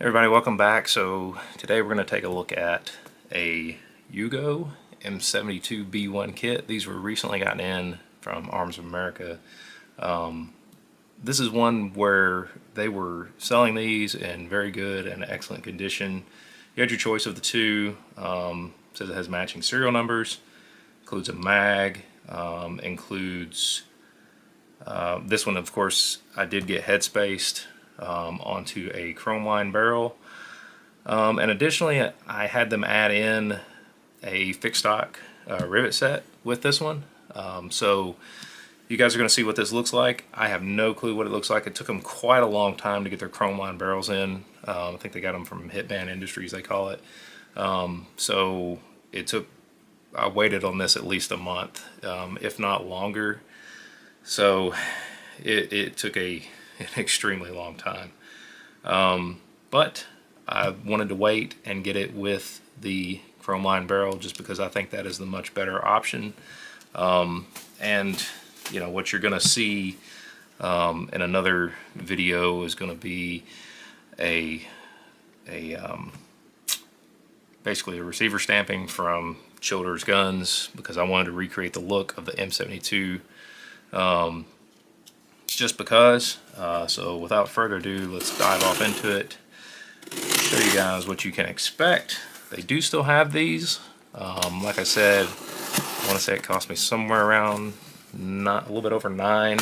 Everybody, welcome back. So today we're going to take a look at a Yugo M72B1 kit. These were recently gotten in from Arms of America. This is one where they were selling these in very good and excellent condition. You had your choice of the two. Says it has matching serial numbers, includes a mag, includes this one, of course, I did get headspaced onto a chrome line barrel, and additionally I had them add in a fixed stock rivet set with this one. So you guys are going to see what this looks like. I have no clue what it looks like. It took them quite a long time to get their chrome line barrels in. I think they got them from Hitman Industries, they call it. So it took, I waited on this at least a month, if not longer. So it took an extremely long time. But I wanted to wait and get it with the chrome line barrel just because I think that is the much better option. And you know what you're gonna see in another video is gonna be basically a receiver stamping from Childers Guns, because I wanted to recreate the look of the M72 just because. So without further ado, let's dive off into it, show you guys what you can expect. They do still have these. Like I said, I want to say it cost me somewhere around a little bit over $9.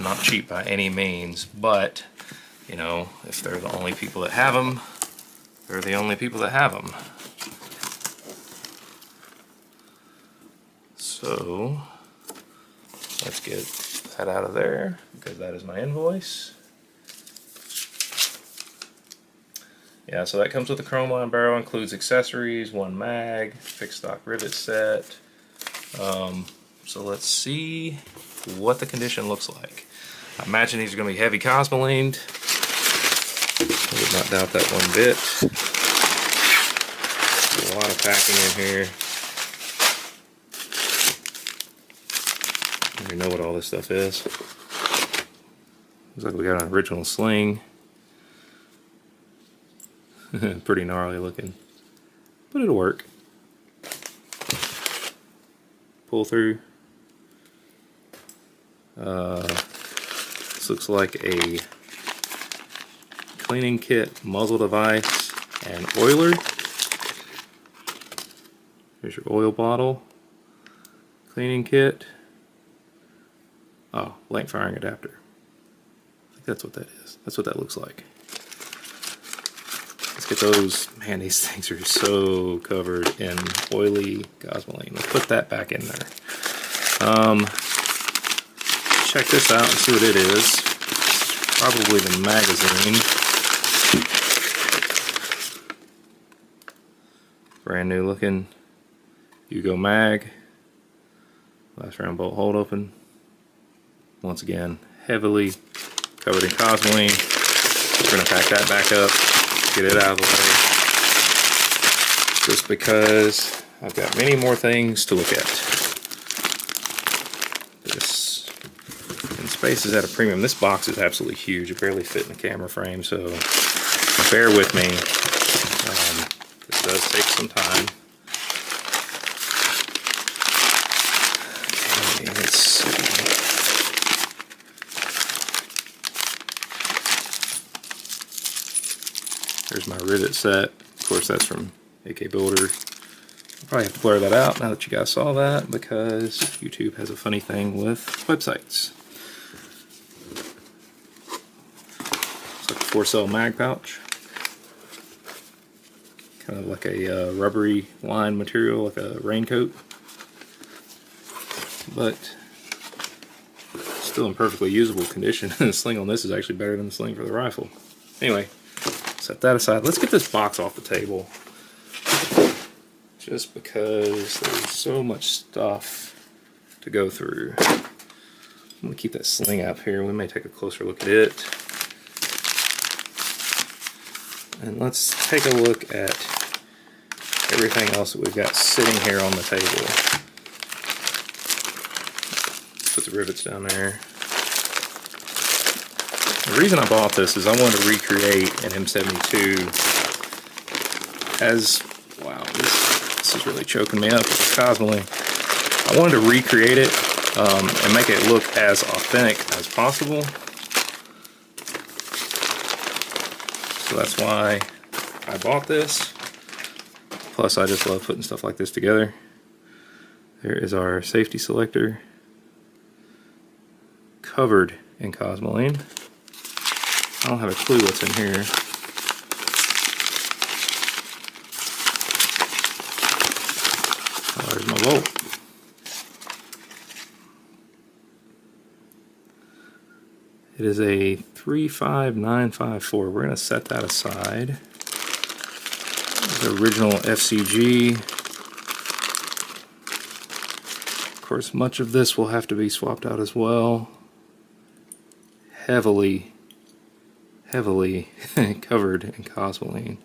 Not cheap by any means, but you know, if they're the only people that have them, they're the only people that have them. So let's get that out of there, because that is my invoice. Yeah, so that comes with a chrome line barrel, includes accessories, one mag, fixed stock rivet set. So let's see what the condition looks like. I imagine these are going to be heavy cosmolined. I would not doubt that one bit. There's a lot of packing in here. I don't even know what all this stuff is. Looks like we got an original sling. Pretty gnarly looking, but it'll work. Pull through. This looks like a cleaning kit, muzzle device, and oiler. Here's your oil bottle, cleaning kit. Oh, length firing adapter. I think that's what that is. That's what that looks like. Let's get those. Man, these things are so covered in oily gosmoline. Let's put that back in there. Check this out and see what it is. Probably the magazine. Brand new looking Yugo mag. Last round bolt hold open. Once again, heavily covered in cosmoline. We're going to pack that back up, get it out of the way, just because I've got many more things to look at. This, and space is at a premium. This box is absolutely huge. It barely fit in the camera frame, so bear with me. This does take some time. Okay, let's see. There's my rivet set. Of course, that's from AK Builder. I'll probably have to blur that out now that you guys saw that, because YouTube has a funny thing with websites. It's like a 4-cell mag pouch. Kind of like a rubbery lined material, like a raincoat. But still in perfectly usable condition. The sling on this is actually better than the sling for the rifle. Anyway. Set that aside. Let's get this box off the table, just because there's so much stuff to go through. I'm going to keep that sling up here. We may take a closer look at it. And let's take a look at everything else that we've got sitting here on the table. Let's put the rivets down there. The reason I bought this is I wanted to recreate an M72 as, wow, this is really choking me up with this Cosmoline. I wanted to recreate it and make it look as authentic as possible. So that's why I bought this. Plus I just love putting stuff like this together. There is our safety selector, covered in Cosmoline. I don't have a clue what's in here. Oh, there's my bolt. It is a 35954. We're going to set that aside. The original FCG. Of course, much of this will have to be swapped out as well. Heavily covered in Cosmoline.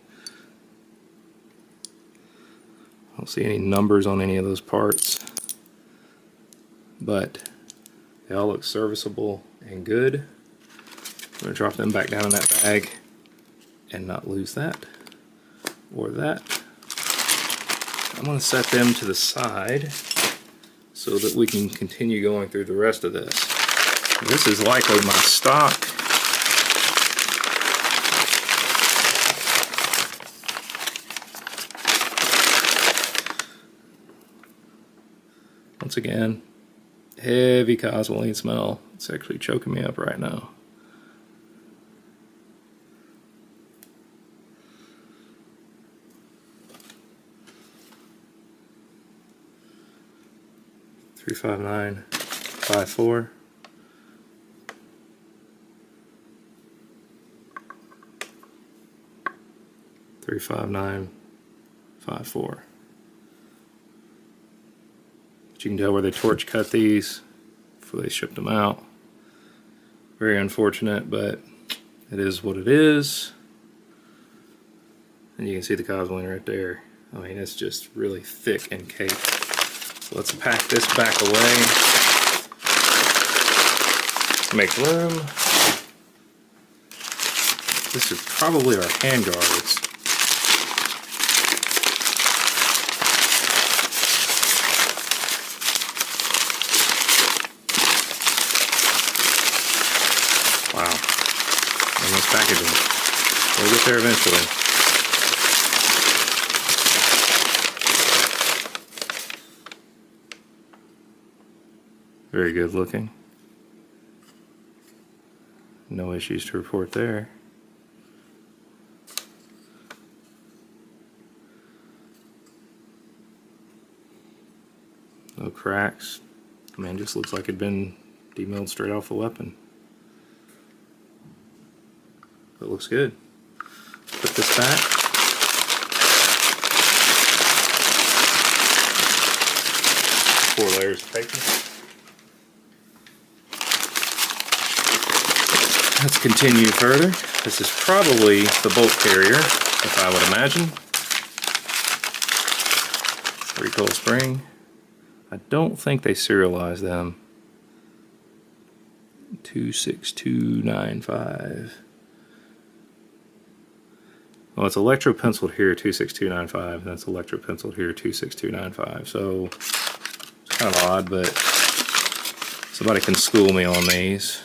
I don't see any numbers on any of those parts, but they all look serviceable and good. I'm going to drop them back down in that bag and not lose that or that. I'm going to set them to the side so that we can continue going through the rest of this. This is likely my stock. Once again, heavy Cosmoline smell. It's actually choking me up right now. $35954. $35954. But you can tell where they torch cut these before they shipped them out. Very unfortunate, but it is what it is. And you can see the Cosmoline right there. I mean, it's just really thick and caked. So let's pack this back away. Make room. This is probably our hand guards. Wow. Almost packaging. We'll get there eventually. Very good looking. No issues to report there. No cracks. I mean, it just looks like it'd been demilled straight off the weapon. It looks good. Put this back. 4 layers of paper. Let's continue further. This is probably the bolt carrier, if I would imagine. Recoil spring. I don't think they serialize them. 26295. Well, it's electro penciled here 26295, and that's electro penciled here 26295. So it's kind of odd, but somebody can school me on these.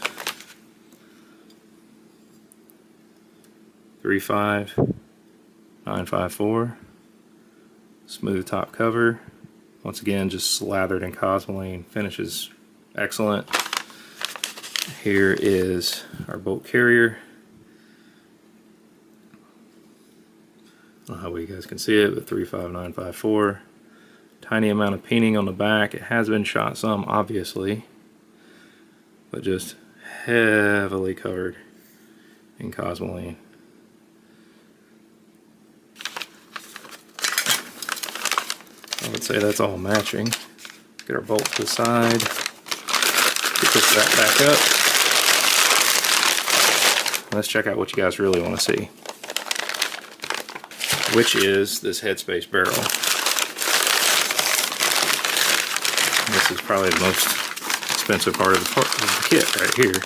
35954. Smooth top cover. Once again, just slathered in Cosmoline. Finishes excellent. Here is our bolt carrier. I don't know how well you guys can see it, but 35954. Tiny amount of peening on the back. It has been shot some, obviously, but just heavily covered in Cosmoline. I would say that's all matching. Get our bolt to the side. Push that back up. Let's check out what you guys really want to see, which is this Headspaced barrel. This is probably the most expensive part of the kit right here.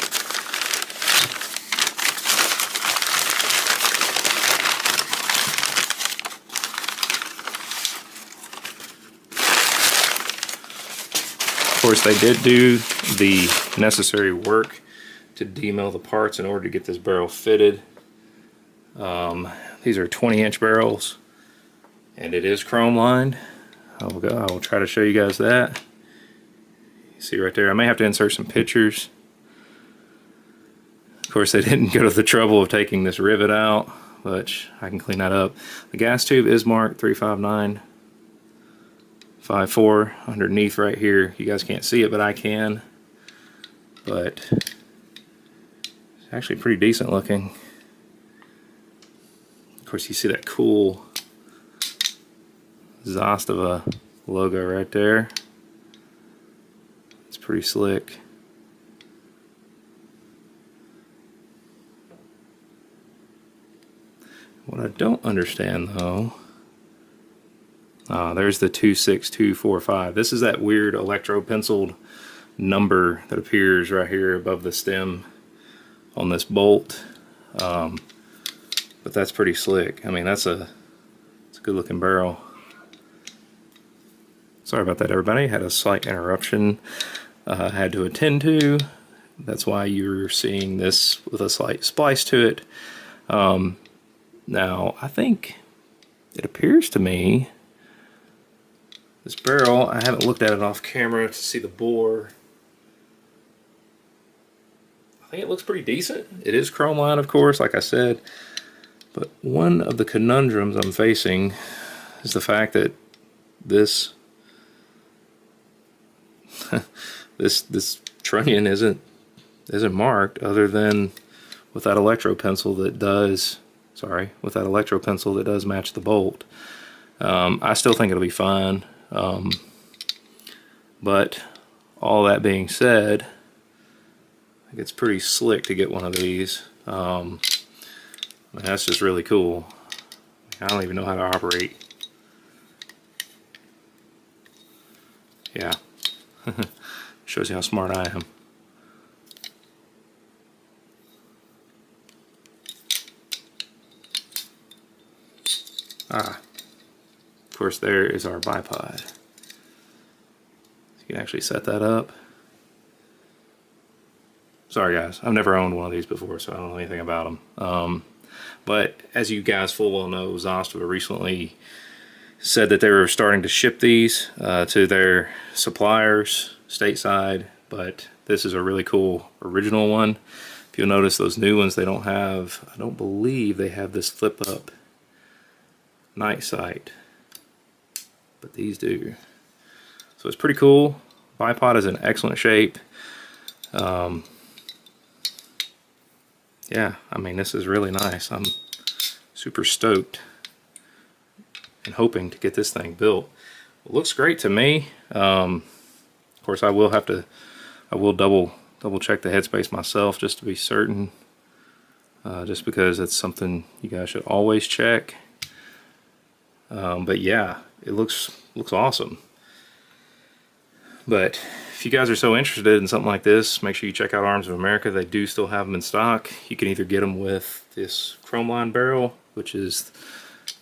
course, they did do the necessary work to demill the parts in order to get this barrel fitted. These are 20-inch barrels, and it is chrome lined. I will try to show you guys that. You see right there, I may have to insert some pictures. Of course, they didn't go to the trouble of taking this rivet out, but I can clean that up. The gas tube is marked 35954 underneath right here. You guys can't see it, but I can. But it's actually pretty decent looking. Of course, you see that cool Zastava logo right there. It's pretty slick. What I don't understand though, there's the 26245. This is that weird electro penciled number that appears right here above the stem on this bolt. But that's pretty slick. I mean, it's a good looking barrel. Sorry about that, everybody. Had a slight interruption I had to attend to. That's why you're seeing this with a slight splice to it. Now, I think it appears to me this barrel, I haven't looked at it off camera to see the bore. I think it looks pretty decent. It is chrome line, of course, like I said. But one of the conundrums I'm facing is the fact that this this trunnion isn't marked, other than with that electro pencil that does match the bolt. I still think it'll be fine. But all that being said, I think it's pretty slick to get one of these. I mean, that's just really cool. I don't even know how to operate. Yeah. Shows you how smart I am. Of course, there is our bipod. You can actually set that up. Sorry guys, I've never owned one of these before, so I don't know anything about them. But as you guys full well know, Zastava recently said that they were starting to ship these to their suppliers stateside, but this is a really cool original one. If you'll notice, those new ones, they don't have, I don't believe they have this flip up night sight, but these do. So it's pretty cool. Bipod is in excellent shape. Yeah, I mean, this is really nice. I'm super stoked and hoping to get this thing built. It looks great to me. Of course, I will double check the headspace myself just to be certain, just because it's something you guys should always check. But yeah, it looks awesome. But if you guys are so interested in something like this, make sure you check out Arms of America. They do still have them in stock. You can either get them with this chrome line barrel, which is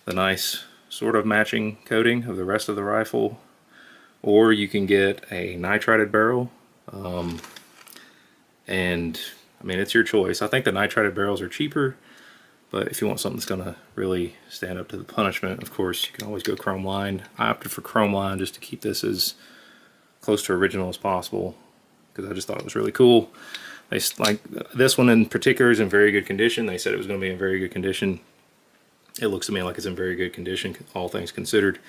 the nice sort of matching coating of the rest of the rifle, or you can get a nitrided barrel. And I mean, it's your choice. I think the nitrided barrels are cheaper, but if you want something that's going to really stand up to the punishment, of course, you can always go chrome line. I opted for chrome line just to keep this as close to original as possible, because I just thought it was really cool. They, like this one in particular, is in very good condition. They said it was going to be in very good condition. It looks to me like it's in very good condition, all things considered.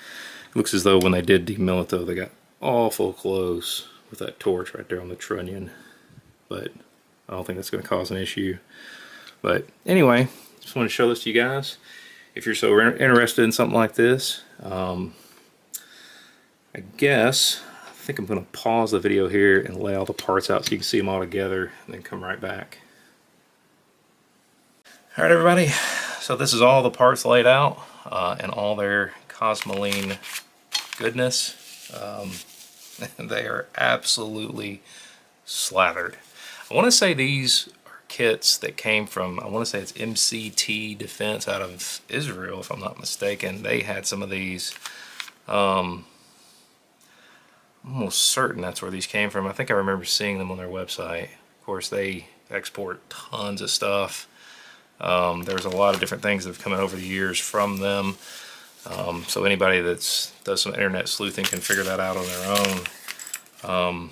It looks as though when they did demill it, though, they got awful close with that torch right there on the trunnion. But I don't think that's going to cause an issue. But anyway, just want to show this to you guys. If you're so interested in something like this, I think I'm going to pause the video here and lay all the parts out so you can see them all together, and then come right back. Alright everybody, so this is all the parts laid out and all their Cosmoline goodness. They are absolutely slathered. I want to say these are kits that came from, I want to say it's MCT Defense out of Israel, if I'm not mistaken. They had some of these. I'm almost certain that's where these came from. I think I remember seeing them on their website. Of course, they export tons of stuff. There's a lot of different things that have come in over the years from them. So anybody that does some internet sleuthing can figure that out on their own.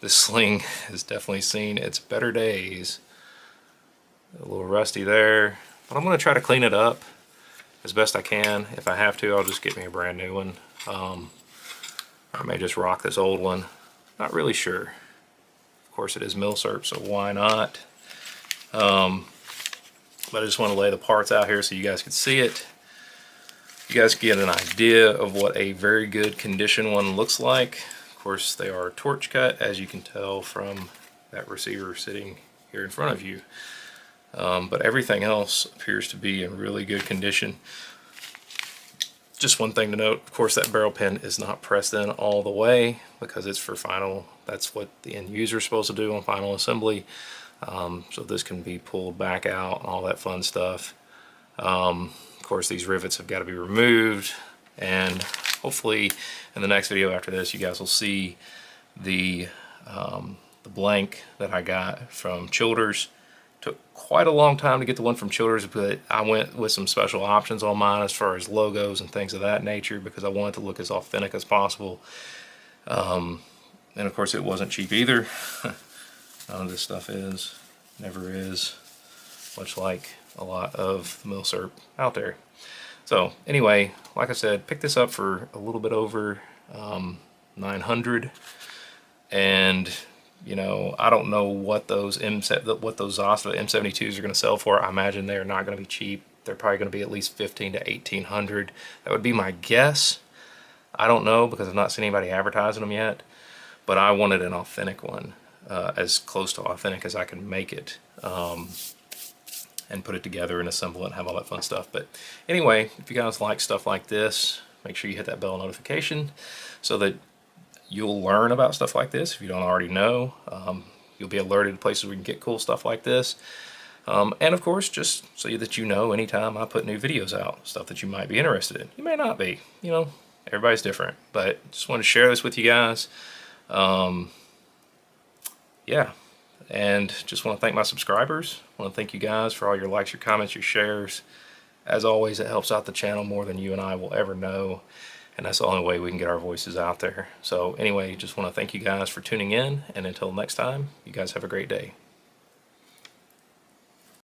This sling has definitely seen its better days. A little rusty there, but I'm going to try to clean it up as best I can. If I have to, I'll just get me a brand new one. I may just rock this old one. Not really sure. Of course, it is milsurp, so why not? But I just want to lay the parts out here so you guys can see it. You guys get an idea of what a very good condition one looks like. Of course, they are torch cut, as you can tell from that receiver sitting here in front of you. But everything else appears to be in really good condition. Just one thing to note, of course, that barrel pin is not pressed in all the way because it's for final. That's what the end user is supposed to do on final assembly. So this can be pulled back out and all that fun stuff. Of course, these rivets have got to be removed, and hopefully in the next video after this, you guys will see the blank that I got from Childers. Took quite a long time to get the one from Childers, but I went with some special options on mine as far as logos and things of that nature because I wanted to look as authentic as possible. And of course, it wasn't cheap either. None of this stuff is, never is, much like a lot of milsurp out there. So anyway, like I said, picked this up for a little bit over $900, and you know, I don't know what those Zastava M72s are going to sell for. I imagine they're not going to be cheap. They're probably going to be at least $1,500 to $1,800. That would be my guess. I don't know because I've not seen anybody advertising them yet. But I wanted an authentic one, as close to authentic as I can make it, and put it together and assemble it and have all that fun stuff. But anyway, if you guys like stuff like this, make sure you hit that bell notification so that you'll learn about stuff like this if you don't already know. You'll be alerted to places where you can get cool stuff like this. And of course, just so that you know anytime I put new videos out, stuff that you might be interested in. You may not be, you know, everybody's different. But just wanted to share this with you guys. Yeah, and just want to thank my subscribers. I want to thank you guys for all your likes, your comments, your shares. As always, it helps out the channel more than you and I will ever know. And that's the only way we can get our voices out there. So anyway, just want to thank you guys for tuning in. And until next time, you guys have a great day.